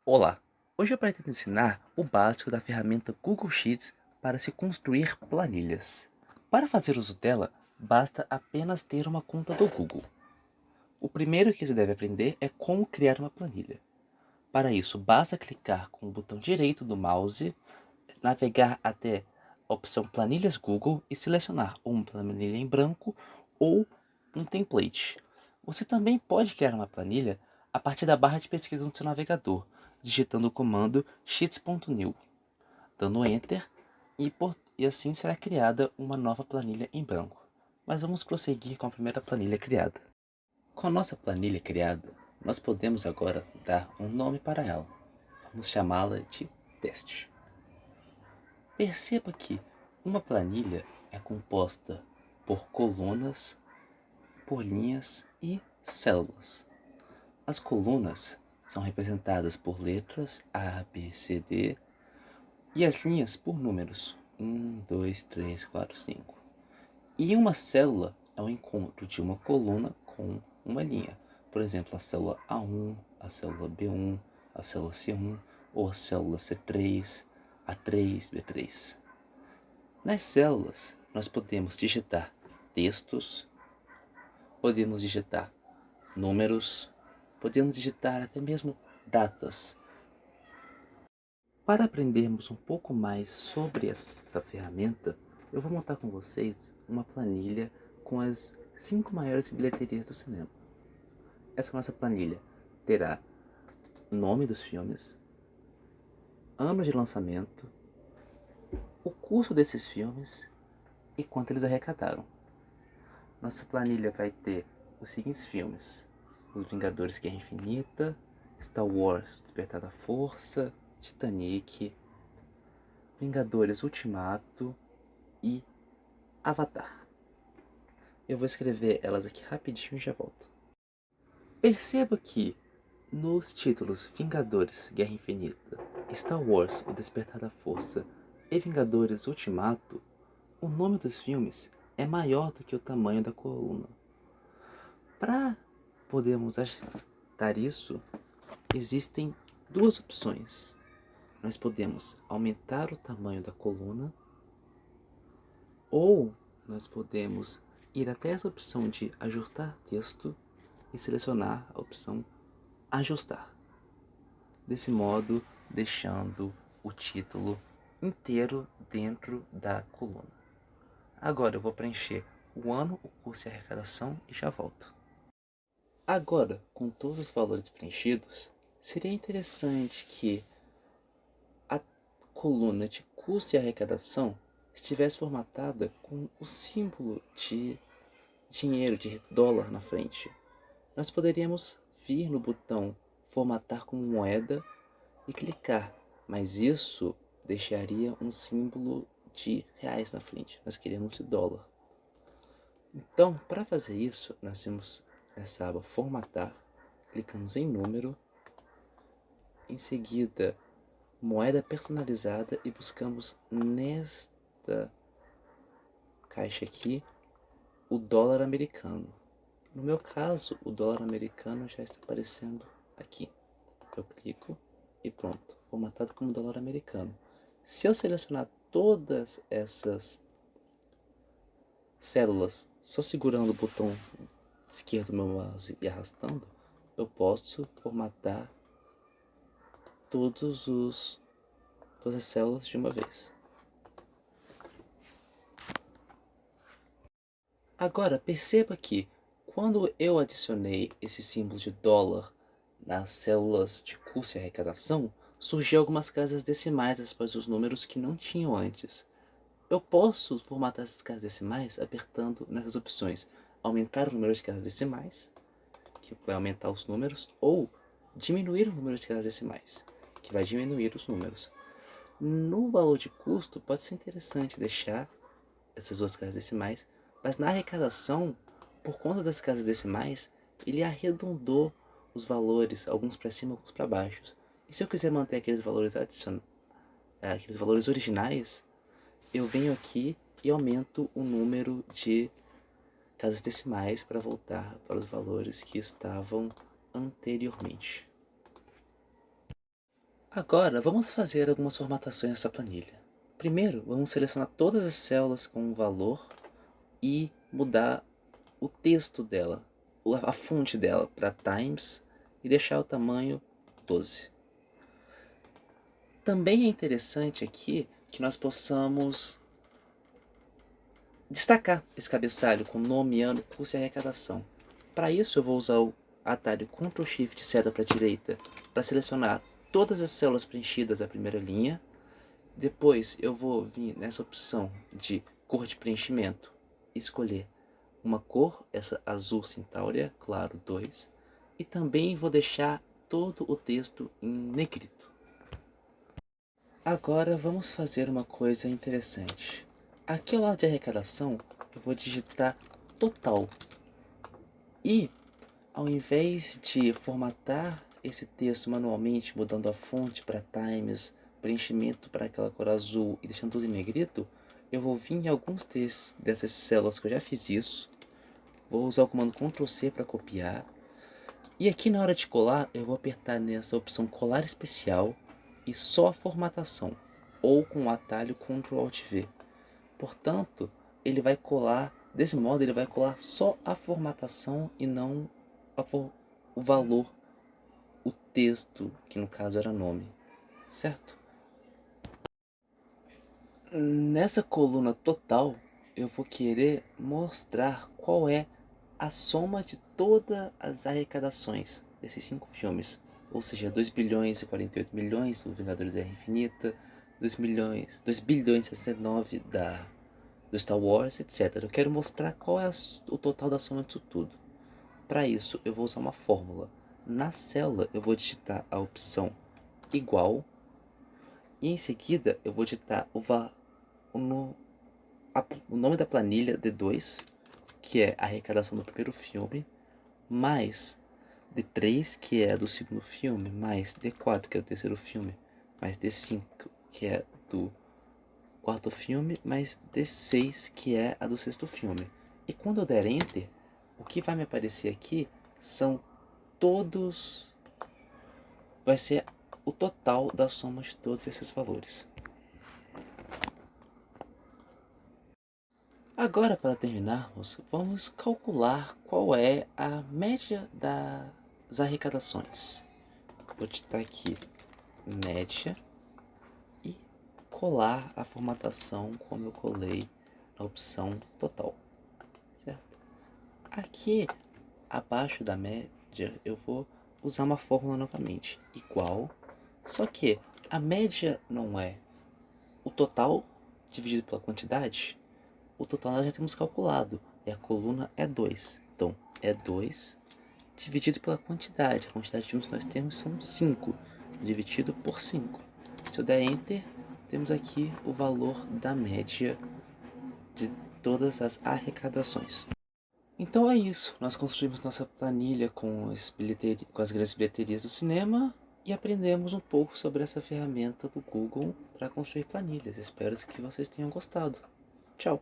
Olá! Hoje eu pretendo ensinar o básico da ferramenta Google Sheets para se construir planilhas. Para fazer uso dela, basta apenas ter uma conta do Google. O primeiro que você deve aprender é como criar uma planilha. Para isso, basta clicar com o botão direito do mouse, navegar até a opção Planilhas Google e selecionar uma planilha em branco ou um template. Você também pode criar uma planilha a partir da barra de pesquisa no seu navegador, digitando o comando sheets.new, dando Enter e assim será criada uma nova planilha em branco. Mas vamos prosseguir com a primeira planilha criada. Com a nossa planilha criada, nós podemos agora dar um nome para ela. Vamos chamá-la de teste. Perceba que uma planilha é composta por colunas, por linhas e células. As colunas são representadas por letras A, B, C, D e as linhas por números 1, 2, 3, 4, 5. E uma célula é o encontro de uma coluna com uma linha. Por exemplo, a célula A1, a célula B1, a célula C1 ou a célula C3, A3, B3. Nas células, nós podemos digitar textos, podemos digitar números, podemos digitar até mesmo datas. Para aprendermos um pouco mais sobre essa ferramenta, eu vou montar com vocês uma planilha com as 5 maiores bilheterias do cinema. Essa nossa planilha terá nome dos filmes, ano de lançamento, o custo desses filmes e quanto eles arrecadaram. Nossa planilha vai ter os seguintes filmes: Os Vingadores Guerra Infinita, Star Wars Despertar da Força, Titanic, Vingadores Ultimato e Avatar. Eu vou escrever elas aqui rapidinho e já volto. Perceba que nos títulos Vingadores Guerra Infinita, Star Wars O Despertar da Força e Vingadores Ultimato, o nome dos filmes é maior do que o tamanho da coluna. Para podermos ajustar isso, existem duas opções. Nós podemos aumentar o tamanho da coluna ou nós podemos ir até essa opção de ajustar texto e selecionar a opção ajustar. Desse modo, deixando o título inteiro dentro da coluna. Agora eu vou preencher o ano, o custo e a arrecadação e já volto. Agora, com todos os valores preenchidos, seria interessante que a coluna de custo e arrecadação estivesse formatada com o símbolo de dinheiro, de dólar na frente. Nós poderíamos vir no botão formatar como moeda e clicar, mas isso deixaria um símbolo de reais na frente. Nós queremos de dólar. Então, para fazer isso, nós temos nessa aba formatar, clicamos em número, em seguida moeda personalizada e buscamos nesta caixa aqui o dólar americano. No meu caso, o dólar americano já está aparecendo aqui. Eu clico e pronto, formatado como dólar americano. Se eu selecionar todas essas células só segurando o botão esquerdo do meu mouse e arrastando, eu posso formatar todas as células de uma vez. Agora perceba que quando eu adicionei esse símbolo de dólar nas células de custo e arrecadação, surgiu algumas casas decimais após os números que não tinham antes. Eu posso formatar essas casas decimais apertando nessas opções: aumentar o número de casas decimais, que vai aumentar os números, ou diminuir o número de casas decimais, que vai diminuir os números. No valor de custo, pode ser interessante deixar essas duas casas decimais, mas na arrecadação, por conta das casas decimais, ele arredondou os valores, alguns para cima, alguns para baixo. E se eu quiser manter aqueles valores aqueles valores originais, eu venho aqui e aumento o número de casas decimais para voltar para os valores que estavam anteriormente. Agora, vamos fazer algumas formatações nessa planilha. Primeiro, vamos selecionar todas as células com um valor e mudar o texto dela, a fonte dela para Times e deixar o tamanho 12. Também é interessante aqui que nós possamos destacar esse cabeçalho com nome, ano, curso e arrecadação. Para isso eu vou usar o atalho Ctrl Shift seta para a direita para selecionar todas as células preenchidas da primeira linha. Depois eu vou vir nessa opção de cor de preenchimento, escolher uma cor, essa azul centáurea, claro 2, e também vou deixar todo o texto em negrito. Agora vamos fazer uma coisa interessante. Aqui ao lado de arrecadação eu vou digitar total e ao invés de formatar esse texto manualmente, mudando a fonte para Times, preenchimento para aquela cor azul e deixando tudo em negrito, eu vou vir em alguns dessas células que eu já fiz isso, vou usar o comando Ctrl C para copiar, e aqui na hora de colar eu vou apertar nessa opção colar especial e só a formatação, ou com o atalho Ctrl Alt V. Portanto, ele vai colar, desse modo ele vai colar só a formatação e não o valor, o texto, que no caso era nome, certo? Nessa coluna total, eu vou querer mostrar qual é a soma de todas as arrecadações desses 5 filmes. Ou seja, 2 bilhões e 48 milhões do Vingadores da Guerra Infinita, 2 bilhões e 69 do Star Wars, etc. Eu quero mostrar qual é o total da soma disso tudo. Para isso, eu vou usar uma fórmula. Na célula, eu vou digitar a opção igual e em seguida eu vou digitar o nome da planilha D2, que é a arrecadação do primeiro filme, mais D3, que é do segundo filme, mais D4, que é do terceiro filme, mais D5, que é do quarto filme, mais D6, que é a do sexto filme. E quando eu der Enter, o que vai me aparecer aqui são todos... vai ser o total da soma de todos esses valores. Agora, para terminarmos, vamos calcular qual é a média das arrecadações. Vou digitar aqui média e colar a formatação como eu colei na opção total, certo? Aqui abaixo da média eu vou usar uma fórmula novamente, igual, só que a média não é o total dividido pela quantidade. O total nós já temos calculado, e a coluna é 2. Então, é 2 dividido pela quantidade. A quantidade de filmes que nós temos são 5, dividido por 5. Se eu der Enter, temos aqui o valor da média de todas as arrecadações. Então é isso, nós construímos nossa planilha com as grandes bilheterias do cinema e aprendemos um pouco sobre essa ferramenta do Google para construir planilhas. Espero que vocês tenham gostado. Tchau!